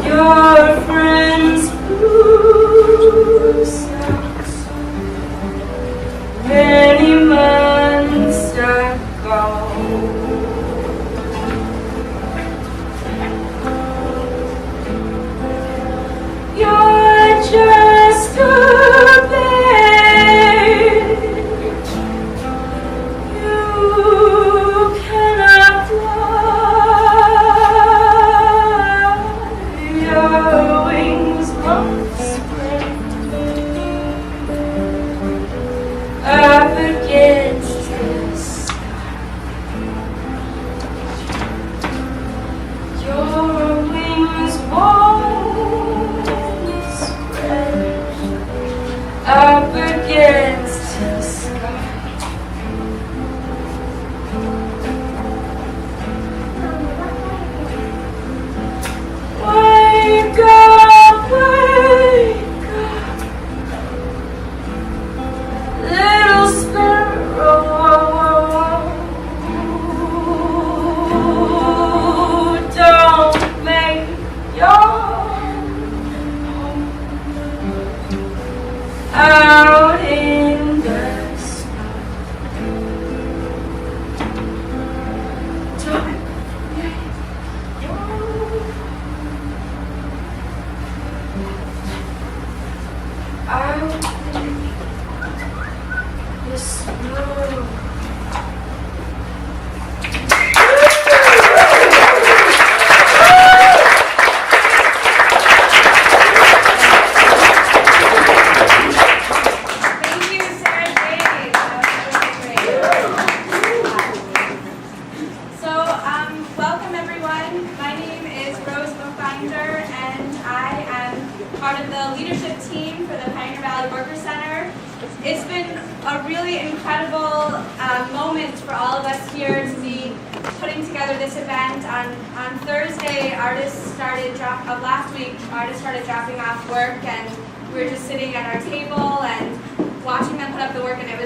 Your friends who sounds many months ago. You're just a babe. You cannot fly. Your wings won't spread up against the sky. Your wings won't spread up against the sky. Wake up, little sparrow. Don't make your home out in the snow. Don't make your out in the snow. Thank you, Sarah Jane. So, welcome everyone. My name is Rose Bookbinder, and I am part of the leadership team for the Pioneer Valley Worker Center. It's been a really incredible moment for all of us here to be putting together this event. On Thursday, last week, artists started dropping off work, and we were just sitting at our table and watching them put up the work, and it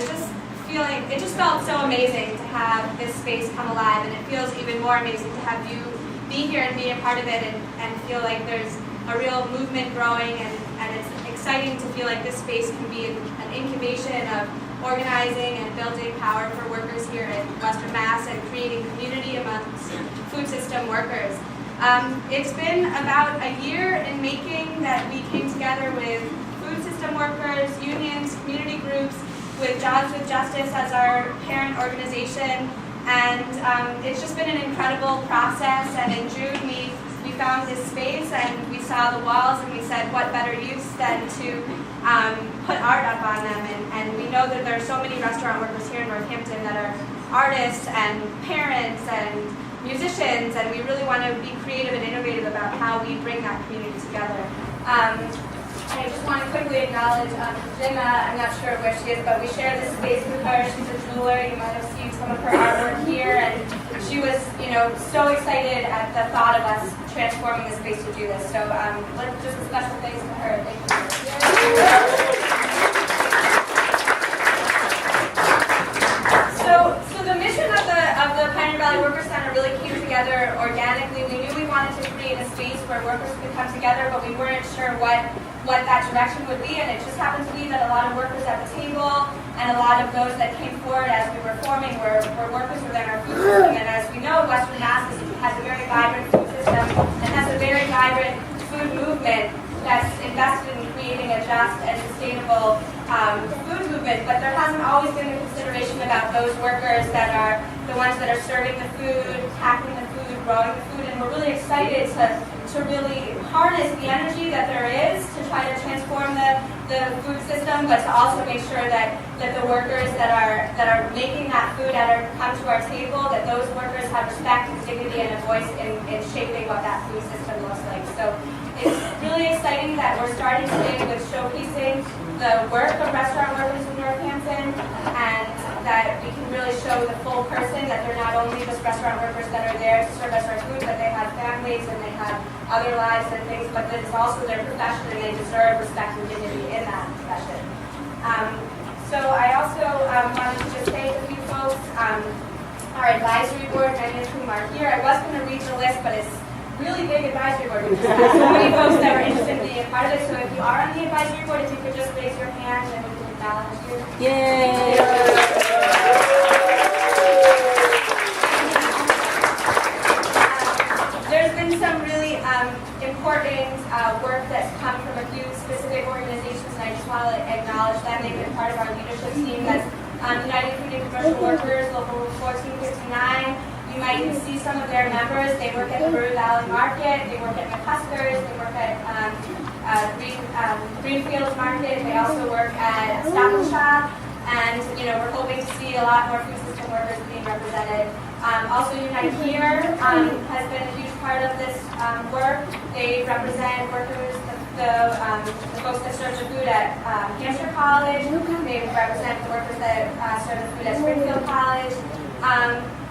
just felt so amazing to have this space come alive, and it feels even more amazing to have you be here and be a part of it, and feel like there's a real movement growing, and it's exciting to feel like this space can be an incubation of organizing and building power for workers here in Western Mass and creating community amongst food system workers. It's been about a year in making that we came together with food system workers, unions, community groups, with Jobs with Justice as our parent organization, and it's just been an incredible process. And in June we found this space, and we saw the walls, and we said, what better use than to put art up on them, and we know that there are so many restaurant workers here in Northampton that are artists and parents and musicians, and we really want to be creative and innovative about how we bring that community together. I just want to quickly acknowledge Gemma. I'm not sure where she is, but we share this space with her. She's a jeweler. You might have seen some of her artwork here, and she was, so excited at the thought of us transforming the space to do this. So, just a special thanks to her. Thank you. direction would be, and it just happened to be that a lot of workers at the table and a lot of those that came forward as we were forming were workers within our food system. And as we know, Western Mass has a very vibrant food system and has a very vibrant food movement that's invested in creating a just and sustainable food movement, but there hasn't always been a consideration about those workers that are the ones that are serving the food, packing the food, growing the food, and we're really excited to really harness the energy that there is to try to transform the food system, but to also make sure that the workers that are making that food come to our table, that those workers have respect and dignity and a voice in shaping what that food system looks like. So it's really exciting that we're starting today with showcasing the work of restaurant workers in Northampton, and that we can really show the full person, that they're not only just restaurant workers that are there to serve us our food, but they have families and they have other lives and things, but that it's also their profession and they deserve respect and dignity in that profession. So I also wanted to just thank a few folks. Our advisory board, many of whom are here. I was going to read the list, but it's really big advisory board. We just have so many folks that are interested in being a part of it. So if you are on the advisory board, if you could just raise your hand and we can acknowledge you. Yay! There's been some really important work that's come from a few specific organizations, and I just want to acknowledge them. They've been part of our leadership team. That's United Food and Commercial Workers, Local 1459. You might even see some of their members. They work at the Brew Valley Market. They work at McCuskers. They work at Greenfields Market. They also work at Stop and Shop. And we're hoping to see a lot more food system workers being represented. Also, Unite Here has been a huge part of this work. They represent workers, the folks that serve the food at Hampshire College. They represent the workers that serve the food at Springfield College.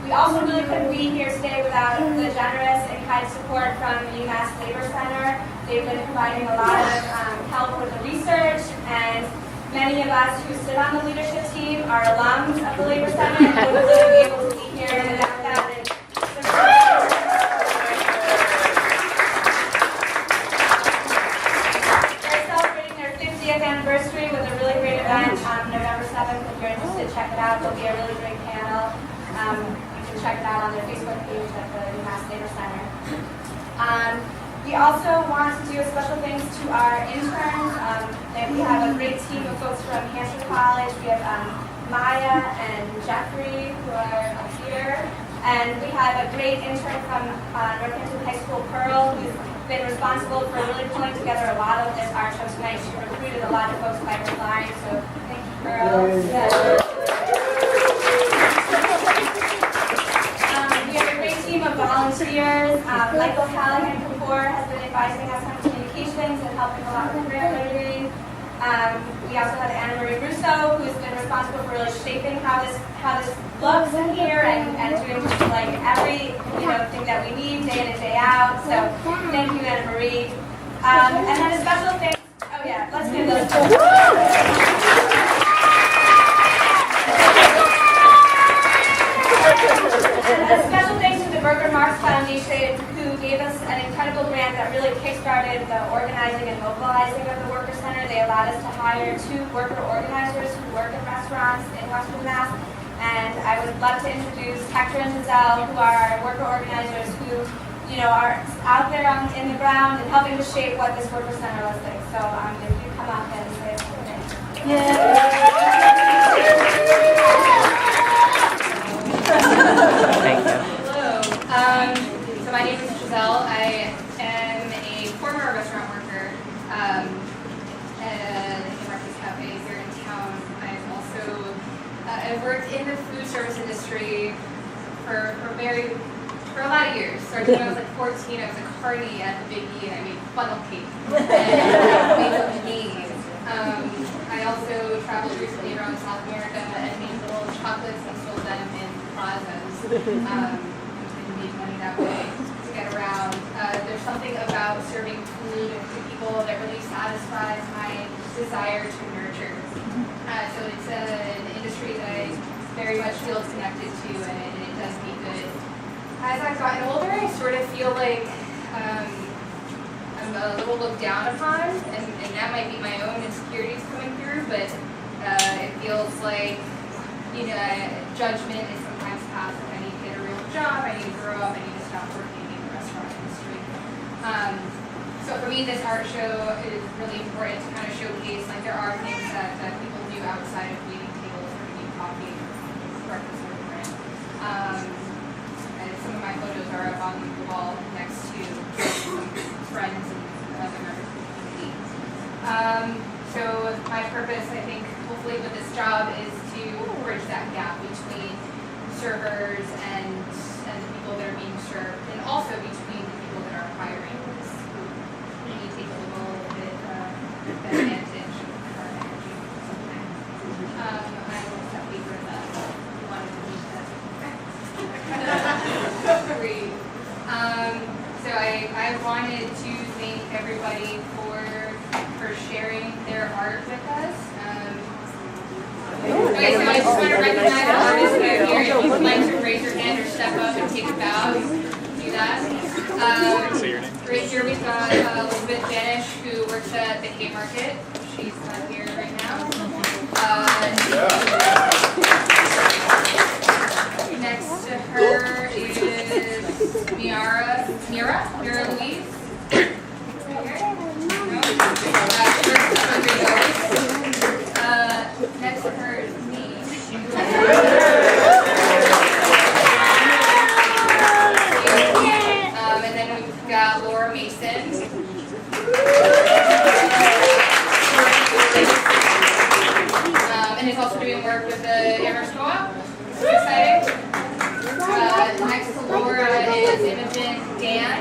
We also really couldn't be here today without the generous and kind support from UMass Labor Center. They've been providing a lot of help with the research, and many of us who sit on the leadership team are alums of the Labor Center and wouldn't really be able to be here without that. They're celebrating their 50th anniversary with a really great event on November 7th. If you're interested, check it out. There'll be a really great panel. Check it out on their Facebook page at the UMass Labor Center. We also want to do a special thanks to our interns. And we have a great team of folks from Hampshire College. We have Maya and Jeffrey who are up here. And we have a great intern from Northampton High School, Pearl, who's been responsible for really pulling together a lot of this art show tonight. She recruited a lot of folks by applying, so thank you, Pearl. Of volunteers. Michael Callahan-Kapoor has been advising us on communications and helping a lot with grant writing. We also have Anna Marie Russo, who's been responsible for really shaping how this looks in here and doing just like every thing that we need day in and day out. So thank you, Anna Marie. And then a special thanks. Oh yeah, let's give those. A special thanks to the Burger Marx Foundation, who gave us an incredible grant that really kickstarted the organizing and mobilizing of the Worker Center. They allowed us to hire 2 worker organizers who work in restaurants in Western Mass. And I would love to introduce Hector and Giselle, who are our worker organizers who, are out there in the ground and helping to shape what this Worker Center looks like. So if you come up and say something. Hello. So my name is Giselle. I am a former restaurant worker at the Breakfast Cafe here in town. I've worked in the food service industry for a lot of years. Started when I was like 14, I was a carny at the Big E and I made funnel cake and made lemonade. I also traveled recently around South America and made little chocolates and sold them in plazas and made money that way to get around. There's something about serving food to people that really satisfies my desire to nurture. So it's an industry that I very much feel connected to, and it does me good. As I've gotten older, I sort of feel like I'm a little looked down upon, and that might be my own insecurities coming through, but it feels like, judgment is sometimes passed. Like, I need to get a real job, I need to grow up, I need to stop working in the restaurant industry. So for me, this art show is really important to kind of showcase, like, there are things that people do outside of waiting tables or getting coffee, breakfast, or dinner. And some of my photos are up on the wall next to some friends and other members of the community. So my purpose, I think, hopefully with this job is to bridge that gap between servers and the people that are being served, and also between the people that are hiring. We take a little bit advantage of our energy sometimes. I will step paper that you wanted to meet that. Great. So I wanted to thank everybody for sharing their art with us. Okay, so I just want to recognize the artists that are here. If you'd like to raise your hand or step up and take a bow, do that. Right here we've got Elizabeth Banish, who works at the Haymarket. She's not here right now. Next to her is Mira Louise. Next to her is me. And then we've got Laura Mason. And is also doing work with the Amherst Co-op. Exciting. Next to Laura is Imogen Dan.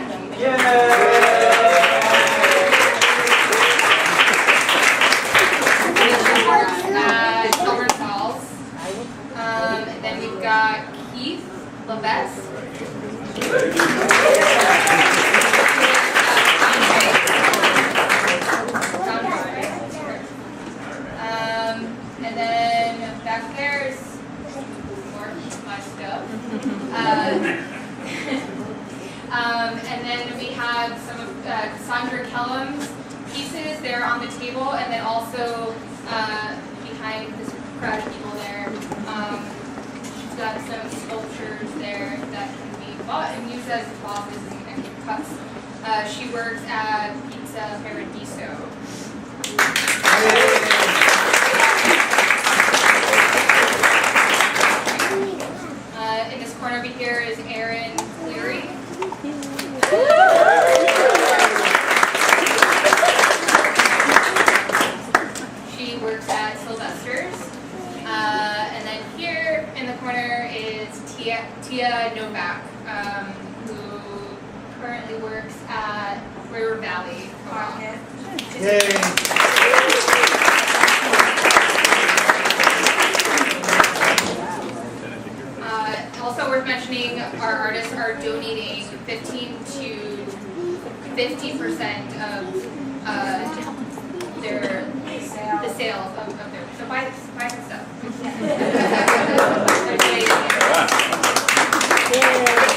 Silver Falls. And then we've got Keith Levesque. And then back there's more of my stuff. And then we have some of Cassandra Kellum's pieces. They're on the table, and then also behind this crowd of people there, she's got some sculptures there that can be bought and used as vases and cups. She works at Pizza Paradiso. In this corner over here is Erin Cleary. She works at Sylvester's. And then here in the corner is Tia Novak, who currently works at River Valley Market. Also worth mentioning, our artists are donating 15 to 50% of the sales of their, so buy the stuff. They're donating They've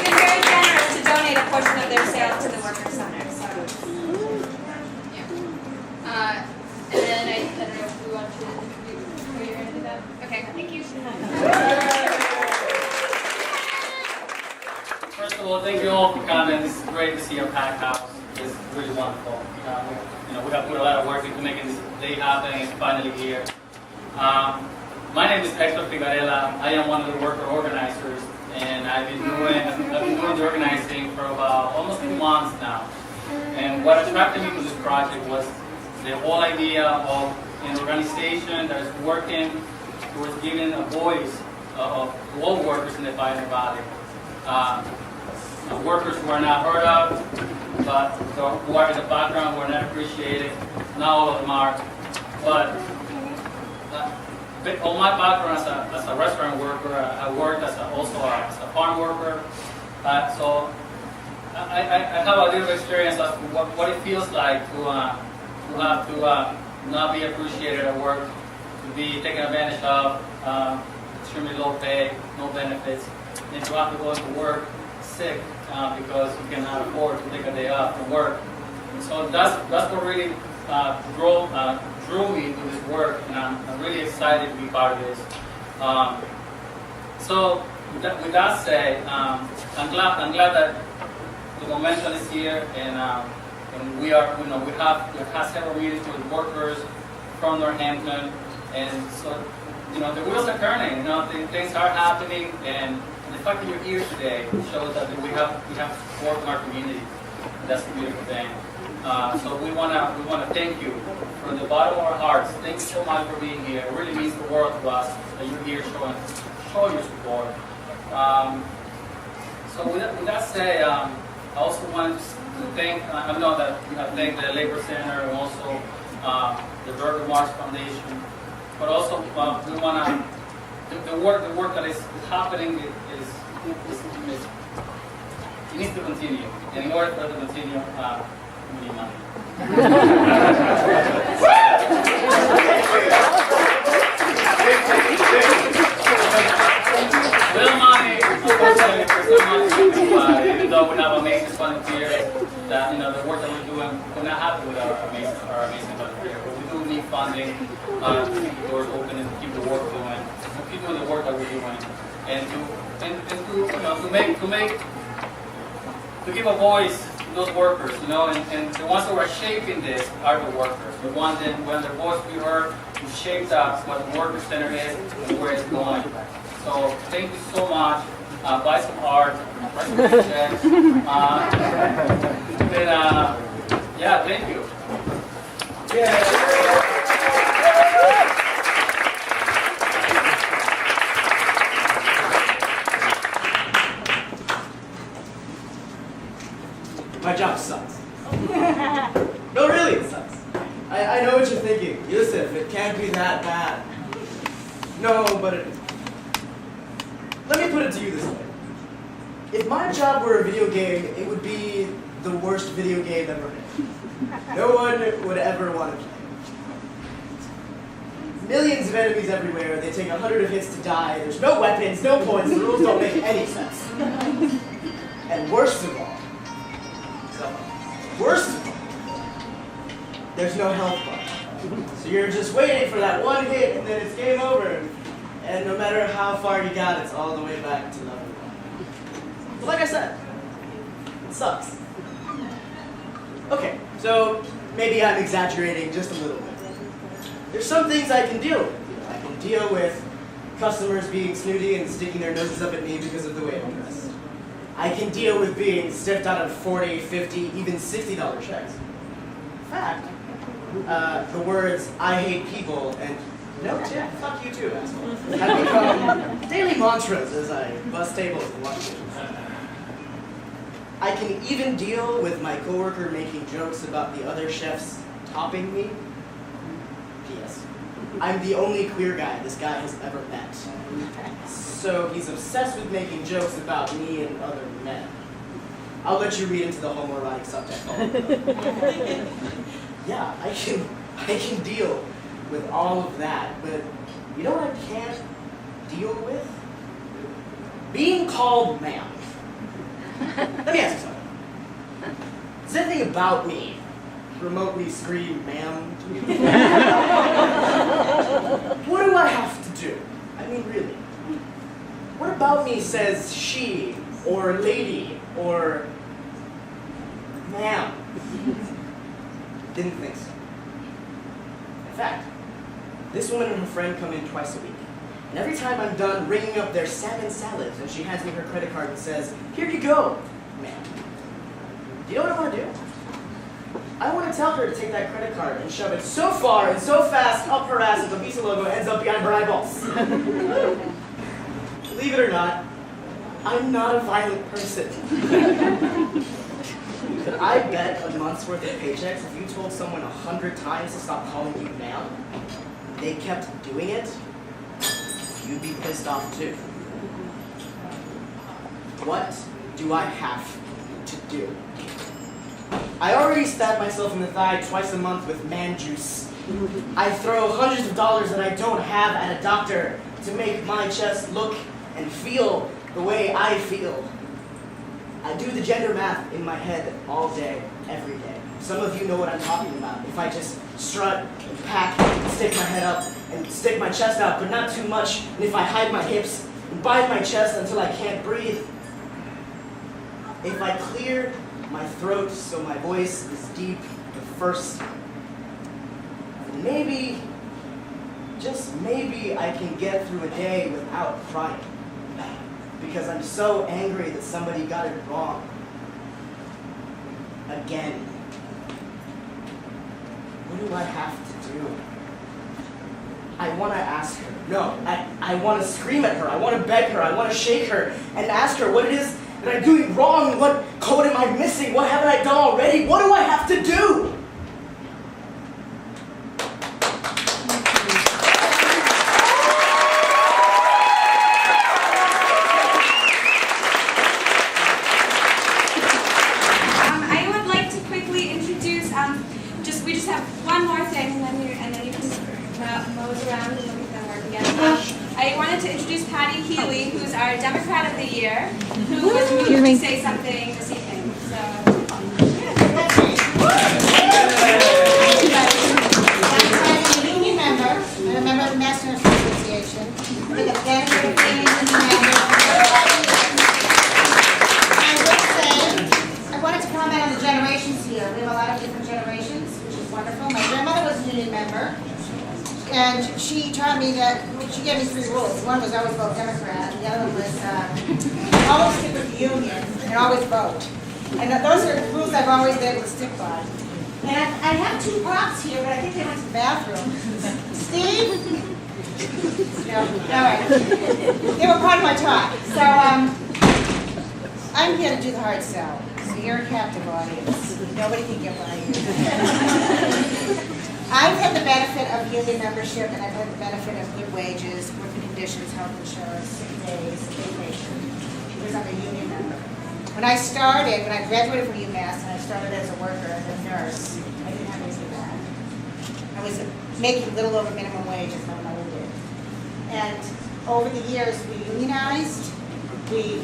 been very generous to donate a portion of their sales to the Worker Center. So. Yeah. And then I don't know if we want to do, you're going to do that? Okay, thank you. First of all, thank you all for coming. It's great to see a packed house. It's really wonderful. We have put a lot of work into making this day happen. It's finally here. My name is Hector Figarella. I am one of the worker organizers, and I've been doing the organizing for about almost 2 months now. And what attracted me to this project was the whole idea of an organization that is working towards giving a voice of all workers in the Pioneer Valley. Workers who are not heard of, but who are in the background, who are not appreciated. Not all of them are. But on my background as a restaurant worker, I worked also as a farm worker. So I have a little experience of what it feels like to have to not be appreciated at work, to be taken advantage of, extremely low pay, no benefits, and to have to go to work sick because you cannot afford to take a day off from work. so that's what really drew me to this work, and I'm really excited to be part of this. So with that said, I'm glad that the momentum is here, and we have several meetings with workers from Northampton, and so the wheels are turning. Things are happening, and the fact that you're here today shows that we have support in our community. That's a beautiful thing. So we wanna thank you from the bottom of our hearts. Thank you so much for being here. It really means the world to us that you're here showing your support. So with that said, I also wanted to thank. I know that we have thanked the Labor Center and also the Burger Marks Foundation, but also we wanna the work that is happening is it needs to continue. And in order for it to continue, we need money. Little money, unfortunately, for someone, even though we have amazing volunteers, that the work that we're doing, we're not happy with our amazing volunteers. But we do need funding to keep the doors open and to keep the work going, to keep doing the work that we're doing, and to give a voice to those workers, and the ones who are shaping this are the workers. We want their voice to be heard, to shape that what the Worker Center is and where it's going. So thank you so much. Buy some art, buy some paychecks. Yeah, thank you. My job sucks. No, really, it sucks. I know what you're thinking. Yusuf, it can't be that bad. No, but it is. Let me put it to you this way. If my job were a video game, it would be the worst video game ever made. No one would ever want to play it. Millions of enemies everywhere, they take 100 hits to die, there's no weapons, no points, the rules don't make any sense. And worst of all, there's no health bar. So you're just waiting for that one hit and then it's game over. And no matter how far you got, it's all the way back to level 1. But like I said, it sucks. Okay, so maybe I'm exaggerating just a little bit. There's some things I can deal with. I can deal with customers being snooty and sticking their noses up at me because of the way I'm dressed. I can deal with being stiffed out of $40, $50, even $60 checks. In fact, the words, "I hate people," and "No, Tim, fuck you too, asshole," have become daily mantras as I bust tables and watch it. I can even deal with my coworker making jokes about the other chefs topping me. P.S. I'm the only queer guy this guy has ever met. So he's obsessed with making jokes about me and other men. I'll let you read into the homoerotic subject. Yeah, I can deal with all of that, but you know what I can't deal with? Being called ma'am. Let me ask you something. Does anything about me remotely scream ma'am to you? What do I have to do? I mean, really. What about me says she, or lady, or ma'am? Didn't think so. In fact, this woman and her friend come in twice a week. And every time I'm done ringing up their salmon salads, and she hands me her credit card and says, "Here you go, ma'am." Do you know what I want to do? I want to tell her to take that credit card and shove it so far and so fast up her ass that the Visa logo ends up behind her eyeballs. Believe it or not, I'm not a violent person. Could I bet a month's worth of paychecks if you told someone 100 times to stop calling you ma'am, they kept doing it, you'd be pissed off too. What do I have to do? I already stab myself in the thigh twice a month with man juice. I throw hundreds of dollars that I don't have at a doctor to make my chest look and feel the way I feel. I do the gender math in my head all day, every day. Some of you know what I'm talking about. If I just strut and pack, stick my head up, and stick my chest out, but not too much, and if I hide my hips and bite my chest until I can't breathe. If I clear my throat so my voice is deep and first, maybe, just maybe I can get through a day without crying. Because I'm so angry that somebody got it wrong. Again. What do I have to do? I want to ask her. No, I want to scream at her. I want to beg her. I want to shake her and ask her what it is that I'm doing wrong. What code am I missing? What haven't I done already? What do I have to do? I would like to quickly introduce, we just have one more thing, and then you can mose around and then we can work again. I wanted to introduce Patty Healy, who's our Democrat of the Year, who was moved to say something this evening. So, I'm a union member. I'm a member of the Mass Nurses Association. With a benefit of being a union member. I would say, I wanted to comment on the generations here. We have a lot of different generations, which is wonderful. My grandmother was a union member, and she taught me that, she gave me 3 rules. One was always vote Democrat, and the other one was always stick with the union and always vote. And those are rules I've always been able to stick by. And I have 2 props here, but I think they went to the bathroom. Steve? No, all right. They were part of my talk. So I'm here to do the hard sell. So you're a captive audience. Nobody can get by you. I've had the benefit of union membership, and I've had the benefit of good wages, working conditions, health insurance, sick days, vacation, because I'm a union member. When I graduated from UMass, and I started as a worker and a nurse, I didn't have any of that. I was making a little over minimum wage, as my mother did. And over the years, we unionized, we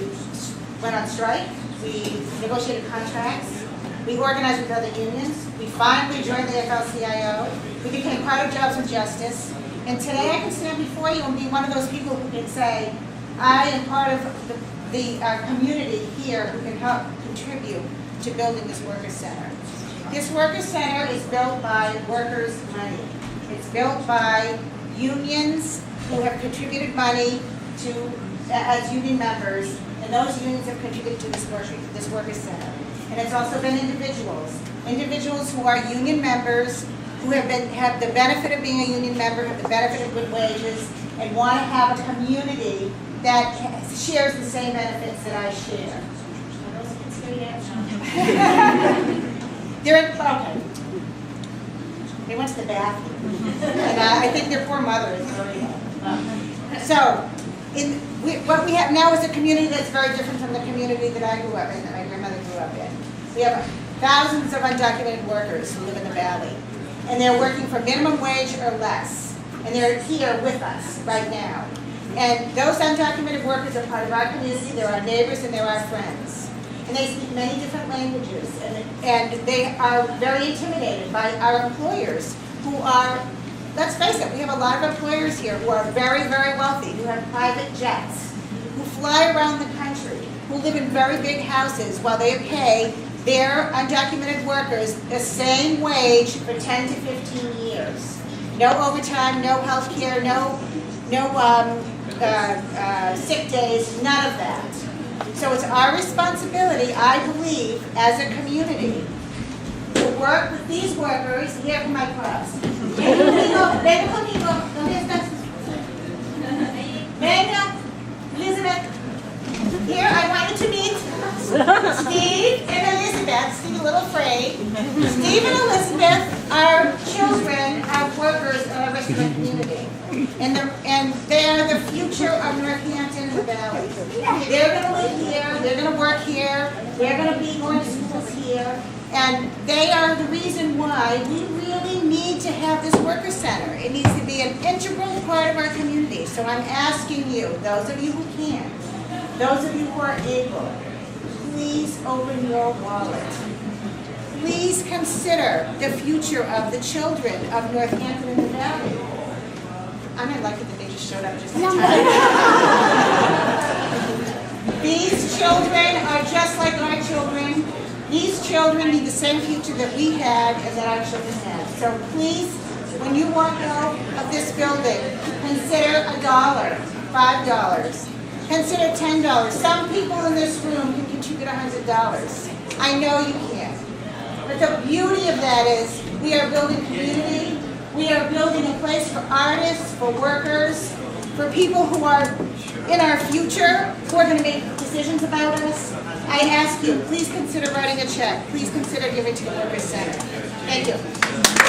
went on strike, we negotiated contracts, we organized with other unions, we finally joined the AFL-CIO, we became part of Jobs and Justice, and today I can stand before you and be one of those people who can say, I am part of the community here who can help contribute to building this Workers' Center. This Workers' Center is built by workers' money. It's built by unions who have contributed money to as union members, and those unions have contributed to this Workers' Center. And it's also been individuals who are union members, who have the benefit of being a union member, have the benefit of good wages, and want to have a community that shares the same benefits that I share. Are those kids here yet? Okay. They went to the bathroom. And I think their poor mother is very ill. So, what we have now is a community that's very different from the community that I grew up in, that my grandmother grew up in. We have thousands of undocumented workers who live in the valley. And they're working for minimum wage or less. And they're here with us right now. And those undocumented workers are part of our community. They're our neighbors and they're our friends. And they speak many different languages. And they are very intimidated by our employers who are, let's face it, we have a lot of employers here who are very, very wealthy, who have private jets, who fly around the country, who live in very big houses while they pay their undocumented workers the same wage for 10 to 15 years. No overtime, no health care, no sick days, none of that. So it's our responsibility, I believe, as a community, to work with these workers. Here are my props. Venga conmigo. ¿Dónde estás? Venga, Elizabeth. Here, I wanted to meet Steve and Elizabeth. Steve a little afraid. Steve and Elizabeth are children of workers in our restaurant community. And they are the future of Northampton and the Valley. They're going to live here, they're going to work here, they're going to be going to schools here, and they are the reason why we really need to have this Workers' Center. It needs to be an integral part of our community. So I'm asking you, those of you who can, those of you who are able, please open your wallet. please consider the future of the children of Northampton and the Valley. I'm not lucky that they just showed up just in time. These children are just like our children. These children need the same future that we had and that our children had. So please, when you walk out of this building, consider $1, $5. Consider $10. Some people in this room can contribute $100. I know you can. But the beauty of that is we are building community. We are building a place for artists, for workers, for people who are in our future, who are going to make decisions about us. I ask you, please consider writing a check. Please consider giving to the Workers' Center. Thank you.